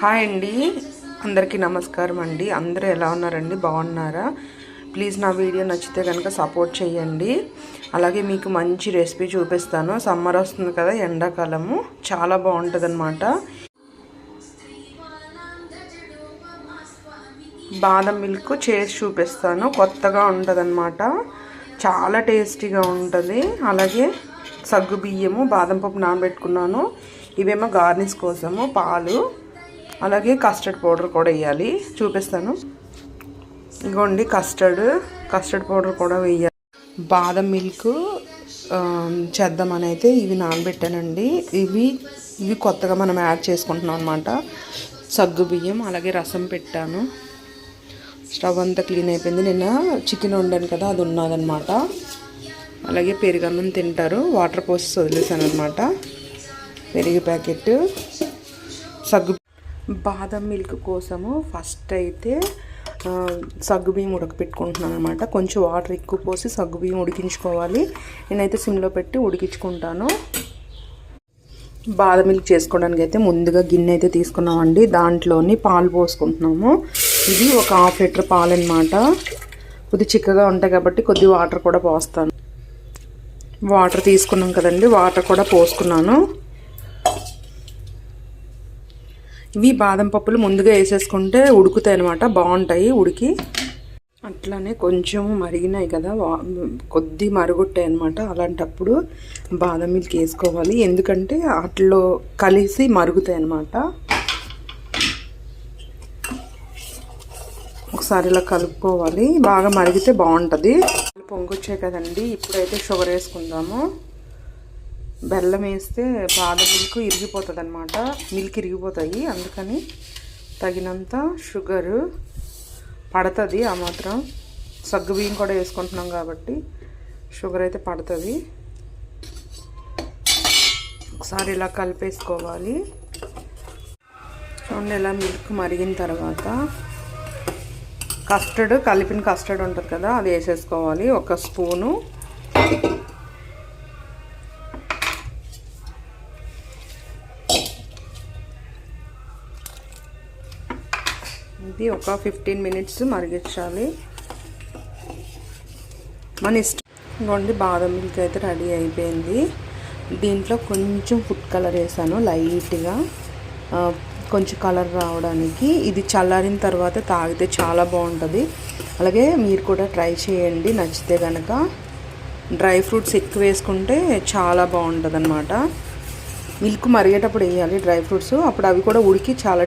Hi అండి, అందరికీ నమస్కారం అండి. అందరూ ఎలా ఉన్నారండి? బాగున్నారా? ప్లీజ్ నా వీడియో నచ్చితే కనుక సపోర్ట్ చేయండి. అలాగే మీకు మంచి రెసిపీ చూపిస్తాను. సమ్మర్ వస్తుంది కదా, ఎండాకాలము చాలా బాగుంటుంది అనమాట. బాదం మిల్క్ చేసి చూపిస్తాను. కొత్తగా ఉంటుంది అనమాట, చాలా టేస్టీగా ఉంటుంది. అలాగే సగ్గు బియ్యము, బాదం పప్పు నానబెట్టుకున్నాను. ఇవేమో గార్నిష్ కోసము పాలు, అలాగే కస్టర్డ్ పౌడర్ కూడా వేయాలి, చూపిస్తాను. ఇగోండి కస్టర్డ్ పౌడర్ కూడా వేయాలి. బాదం మిల్క్ చేద్దామని అయితే ఇవి నానబెట్టానండి. ఇవి కొత్తగా మనం యాడ్ చేసుకుంటున్నాం అనమాట. సగ్గు బియ్యం, అలాగే రసం పెట్టాను. స్టవ్ అంతా క్లీన్ అయిపోయింది. నిన్న చికెన్ వండాను కదా, అది ఉన్నదనమాట. అలాగే పెరుగన్నం తింటారు, వాటర్ పోసి వదిలేసాను అనమాట. పెరుగు ప్యాకెట్, బాదం మిల్క్ కోసము ఫస్ట్ అయితే సగ్గుబియ్యం ఉడకపెట్టుకుంటున్నాను అనమాట. కొంచెం వాటర్ ఎక్కువ పోసి సగ్గుబియ్యం ఉడికించుకోవాలి. నేనైతే సిమ్లో పెట్టి ఉడికించుకుంటాను. బాదం మిల్క్ చేసుకోవడానికి అయితే ముందుగా గిన్నె అయితే తీసుకున్నామండి. దాంట్లోని పాలు పోసుకుంటున్నాము. ఇది ఒక 1/2 లీటర్ పాలు అనమాట. కొద్ది చిక్కగా ఉంటాయి కాబట్టి కొద్ది వాటర్ కూడా పోస్తాను. వాటర్ తీసుకున్నాం కదండి, వాటర్ కూడా పోసుకున్నాను. ఇవి బాదం పప్పులు ముందుగా వేసేసుకుంటే ఉడుకుతాయి అనమాట, బాగుంటాయి ఉడికి. అట్లానే కొంచెం మరిగినాయి కదా, కొద్ది మరుగుతాయి అనమాట. అలాంటప్పుడు బాదం మిల్క్ వేసుకోవాలి, ఎందుకంటే వాటిలో కలిసి మరుగుతాయి అనమాట. ఒకసారి ఇలా కలుపుకోవాలి, బాగా మరిగితే బాగుంటుంది. పొంగొచ్చాయి కదండి, ఇప్పుడైతే షుగర్ వేసుకుందాము. బెల్లం వేస్తే బాదం మిల్క్ ఇరిగిపోతుంది అనమాట, మిల్క్ ఇరిగిపోతాయి. అందుకని తగినంత షుగరు పడుతుంది. ఆ మాత్రం సగ్గుబియ్యం కూడా వేసుకుంటున్నాం కాబట్టి షుగర్ అయితే పడుతుంది. ఒకసారి ఇలా కలిపేసుకోవాలి. చూడండి, ఇలా మిల్క్ మరిగిన తర్వాత కలిపిన కస్టర్డ్ ఉంటుంది కదా, అది వేసేసుకోవాలి. 1 స్పూను. ఇది ఒక 15 మినిట్స్ మరిగించాలి. మన ఇష్టం. ఇదిగోండి, బాదం మిల్క్ అయితే రెడీ అయిపోయింది. దీంట్లో కొంచెం ఫుడ్ కలర్ వేసాను లైట్గా, కొంచెం కలర్ రావడానికి. ఇది చల్లారిన తర్వాత తాగితే చాలా బాగుంటుంది. అలాగే మీరు కూడా ట్రై చేయండి నచ్చితే కనుక. డ్రై ఫ్రూట్స్ ఎక్కువ వేసుకుంటే చాలా బాగుంటుంది అన్నమాట. మిల్క్ మరిగేటప్పుడు వేయాలి డ్రై ఫ్రూట్స్, అప్పుడు అవి కూడా ఉడికి చాలా